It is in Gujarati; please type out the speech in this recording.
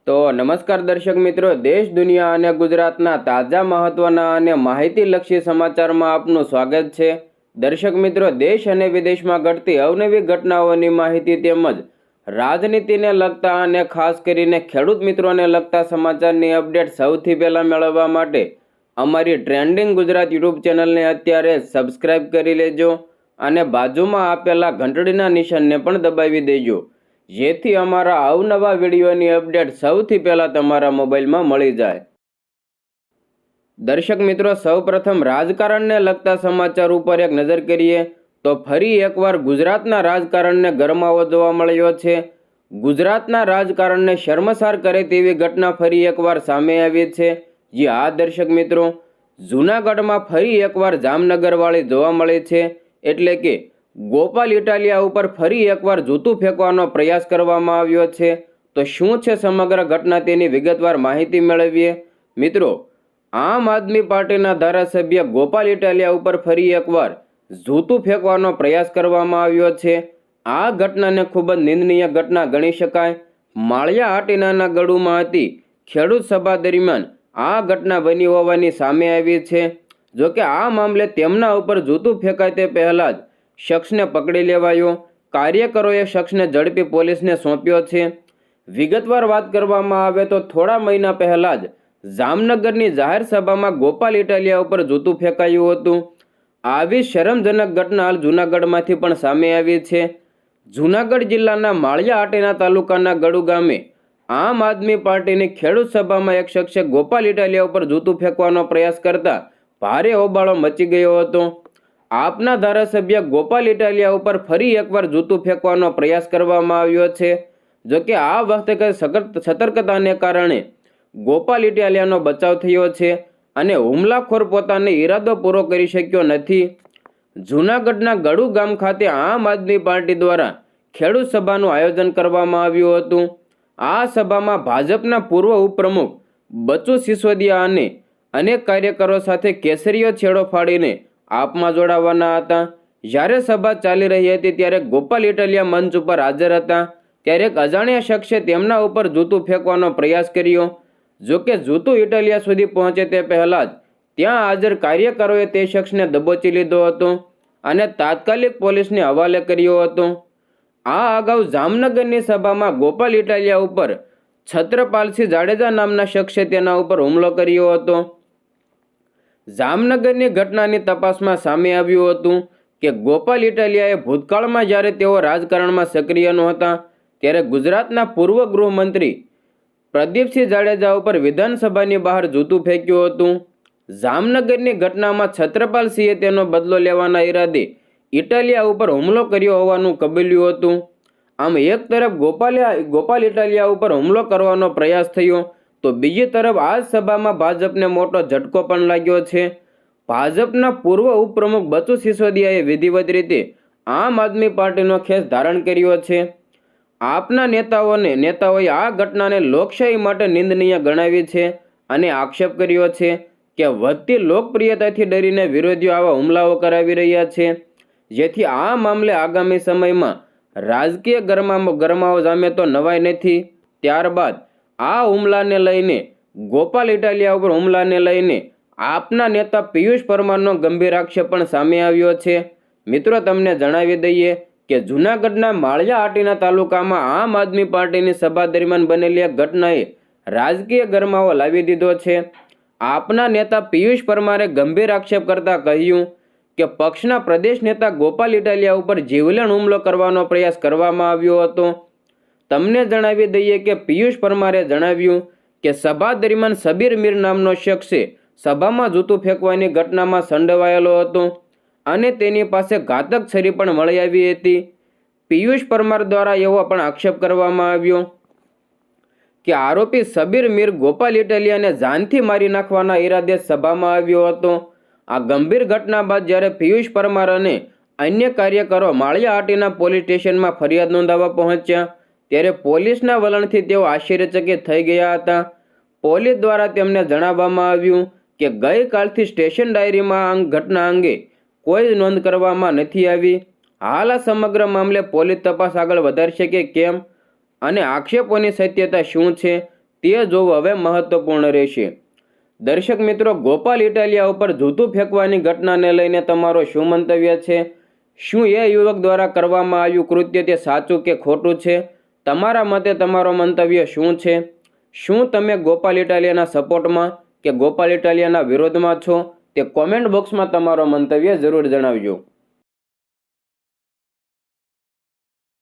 તો નમસ્કાર દર્શક મિત્રો, દેશ દુનિયા અને ગુજરાતના તાજા મહત્વના અને માહિતીલક્ષી સમાચારમાં આપનું સ્વાગત છે। દર્શક મિત્રો, દેશ અને વિદેશમાં ઘટતી અવનવી ઘટનાઓની માહિતી તેમજ રાજનીતિને લગતા અને ખાસ કરીને ખેડૂત મિત્રોને લગતા સમાચારની અપડેટ સૌથી પહેલા મેળવવા માટે અમારી ટ્રેન્ડિંગ ગુજરાત યુટ્યુબ ચેનલને અત્યારે સબસ્ક્રાઇબ કરી લેજો અને બાજુમાં આપેલા ઘંટડીના નિશાનને પણ દબાવી દેજો, જેથી અમારા અવનવા વિડીયોની અપડેટ સૌથી પહેલાં તમારા મોબાઈલમાં મળી જાય। દર્શક મિત્રો, સૌપ્રથમ રાજકારણને લગતા સમાચાર ઉપર એક નજર કરીએ તો ફરી એકવાર ગુજરાતના રાજકારણને ગરમાવો જોવા મળ્યો છે। ગુજરાતના રાજકારણને શર્મસાર કરે તેવી ઘટના ફરી એકવાર સામે આવી છે। જી હા દર્શક મિત્રો, જૂનાગઢમાં ફરી એકવાર જામનગરવાળી જોવા મળી છે, એટલે કે ગોપાલ ઇટાલિયા ઉપર ફરી એકવાર જૂતું ફેંકવાનો પ્રયાસ કરવામાં આવ્યો છે। તો શું છે સમગ્ર ઘટના, તેની વિગતવાર માહિતી મેળવીએ। મિત્રો, આમ આદમી પાર્ટીના ધારાસભ્ય ગોપાલ ઇટાલિયા ઉપર ફરી એકવાર જૂતું ફેંકવાનો પ્રયાસ કરવામાં આવ્યો છે। આ ઘટનાને ખૂબ જ નિંદનીય ઘટના ગણી શકાય। માળિયા હાટીનાના ગઢુમાં હતી ખેડૂત સભા દરમિયાન આ ઘટના બની હોવાની સામે આવી છે। જોકે આ મામલે તેમના ઉપર જૂતું ફેંકાય તે પહેલાં જ શખ્સને પકડી લેવાયો। કાર્યકરોએ શખ્સને ઝડપી પોલીસને સોંપ્યો છે। વિગતવાર વાત કરવામાં આવે તો થોડા મહિના પહેલા જ જામનગરની જાહેર સભામાં ગોપાલ ઇટાલિયા ઉપર જૂતું ફેંકાયું હતું। આવી શરમજનક ઘટના હાલ જૂનાગઢમાંથી પણ સામે આવી છે। જૂનાગઢ જિલ્લાના માળિયા હાટીના તાલુકાના ગડુ ગામે આમ આદમી પાર્ટીની ખેડૂત સભામાં એક શખ્સે ગોપાલ ઇટાલિયા ઉપર જૂતું ફેંકવાનો પ્રયાસ કરતા ભારે હોબાળો મચી ગયો હતો। આપના ધારાસભ્ય ગોપાલ ઇટાલિયા ઉપર ફરી એકવાર જૂતું ફેંકવાનો પ્રયાસ કરવામાં આવ્યો છે। જોકે આ વખતે કઈ સતર્કતાને કારણે ગોપાલ ઇટાલિયાનો બચાવ થયો છે અને હુમલાખોર પોતાનો ઈરાદો પૂરો કરી શક્યો નથી। જૂનાગઢના ગડુ ગામ ખાતે આમ આદમી પાર્ટી દ્વારા ખેડૂત સભાનું આયોજન કરવામાં આવ્યું હતું। આ સભામાં ભાજપના પૂર્વ ઉપપ્રમુખ બચુ સિસોદિયા અને અનેક કાર્યકરો સાથે કેસરીયો છેડો ફાડીને આપમાં જોડાવાના હતા। જ્યારે સભા ચાલી રહી હતી ત્યારે ગોપાલ ઇટાલિયા મંચ ઉપર હાજર હતા, ત્યારે એક અજાણ્યા શખ્સે તેમના ઉપર જૂતું ફેંકવાનો પ્રયાસ કર્યો। જોકે જૂતું ઇટાલિયા સુધી પહોંચે તે પહેલાં જ ત્યાં હાજર કાર્યકરોએ તે શખ્સને દબોચી લીધો હતો અને તાત્કાલિક પોલીસને હવાલે કર્યો હતો। આ અગાઉ જામનગરની સભામાં ગોપાલ ઇટાલિયા ઉપર છત્રપાલસિંહ જાડેજા નામના શખ્સે તેના ઉપર હુમલો કર્યો હતો। જામનગરની ઘટનાની તપાસમાં સામે આવ્યું હતું કે ગોપાલ ઇટાલિયાએ ભૂતકાળમાં જ્યારે તેઓ રાજકારણમાં સક્રિય નહોતા ત્યારે ગુજરાતના પૂર્વ ગૃહમંત્રી પ્રદીપસિંહ જાડેજા ઉપર વિધાનસભાની બહાર જૂતું ફેંક્યું હતું। જામનગરની ઘટનામાં છત્રપાલસિંહે તેનો બદલો લેવાના ઈરાદે ઇટાલિયા ઉપર હુમલો કર્યો હોવાનું કબૂલ્યું હતું। આમ એક તરફ ગોપાલ ઇટાલિયા ઉપર હુમલો કરવાનો પ્રયાસ થયો તો બીજી તરફ આ સભામાં ભાજપને મોટો ઝટકો પણ લાગ્યો છે। ભાજપના પૂર્વ ઉપપ્રમુખ બચુ સિસોદિયાએ વિધિવત રીતે આમ આદમી પાર્ટીનો ખેસ ધારણ કર્યો છે। આપના નેતાઓએ આ ઘટનાને લોકશાહી માટે નિંદનીય ગણાવી છે અને આક્ષેપ કર્યો છે કે વધતી લોકપ્રિયતાથી ડરીને વિરોધીઓ આવા હુમલાઓ કરાવી રહ્યા છે, જેથી આ મામલે આગામી સમયમાં રાજકીય ગરમાવો જામે તો નવાઈ નથી। ત્યારબાદ આ હુમલાને લઈને ગોપાલ ઇટાલિયા ઉપર હુમલાને લઈને આપના નેતા પિયુષ પરમારનો ગંભીર આક્ષેપ પણ સામે આવ્યો છે। મિત્રો, તમને જણાવી દઈએ કે જૂનાગઢના માળિયા હાટીના તાલુકામાં આમ આદમી પાર્ટીની સભા દરમિયાન બનેલી એક ઘટનાએ રાજકીય ગરમાવો લાવી દીધો છે। આપના નેતા પિયુષ પરમારે ગંભીર આક્ષેપ કરતા કહ્યું કે પક્ષના પ્રદેશ નેતા ગોપાલ ઇટાલિયા ઉપર જીવલેણ હુમલો કરવાનો પ્રયાસ કરવામાં આવ્યો હતો। તમને જણાવી દઈએ કે પિયુષ પરમારે જણાવ્યું કે સભા દરમિયાન શબીર મીર નામનો શખ્સે સભામાં જૂતું ફેંકવાની ઘટનામાં સંડોવાયેલો હતો અને તેની પાસે ઘાતક છરી પણ મળી આવી હતી। પિયુષ પરમાર દ્વારા એવો પણ આક્ષેપ કરવામાં આવ્યો કે આરોપી શબીર મીર ગોપાલ ઇટાલિયાને જાનથી મારી નાખવાના ઈરાદે સભામાં આવ્યો હતો। આ ગંભીર ઘટના બાદ જ્યારે પિયુષ પરમાર અને અન્ય કાર્યકરો માળિયા હાટીના પોલીસ સ્ટેશનમાં ફરિયાદ નોંધાવવા પહોંચ્યા ત્યારે પોલીસના વલણથી તેઓ આશ્ચર્યચકિત થઈ ગયા હતા। પોલીસ દ્વારા તેમને જણાવવામાં આવ્યું કે ગઈકાલથી સ્ટેશન ડાયરીમાં આ ઘટના અંગે કોઈ નોંધ કરવામાં નથી આવી। હાલ આ સમગ્ર મામલે પોલીસ તપાસ આગળ વધારશે કે કેમ અને આક્ષેપોની સત્યતા શું છે તે જોવું હવે મહત્વપૂર્ણ રહેશે. દર્શક મિત્રો, ગોપાલ ઇટાલિયા ઉપર જૂતું ફેંકવાની ઘટનાને લઈને તમારો શું મંતવ્ય છે? શું એ યુવક દ્વારા કરવામાં આવ્યું કૃત્ય તે સાચું કે ખોટું છે? તમારા મતે તમારો મંતવ્ય શું છે? શું તમે ગોપાલ ઇટાલિયાના સપોર્ટમાં કે ગોપાલ ઇટાલિયાના વિરોધમાં છો? તે કોમેન્ટ બોક્સમાં તમારો મંતવ્ય જરૂર જણાવજો.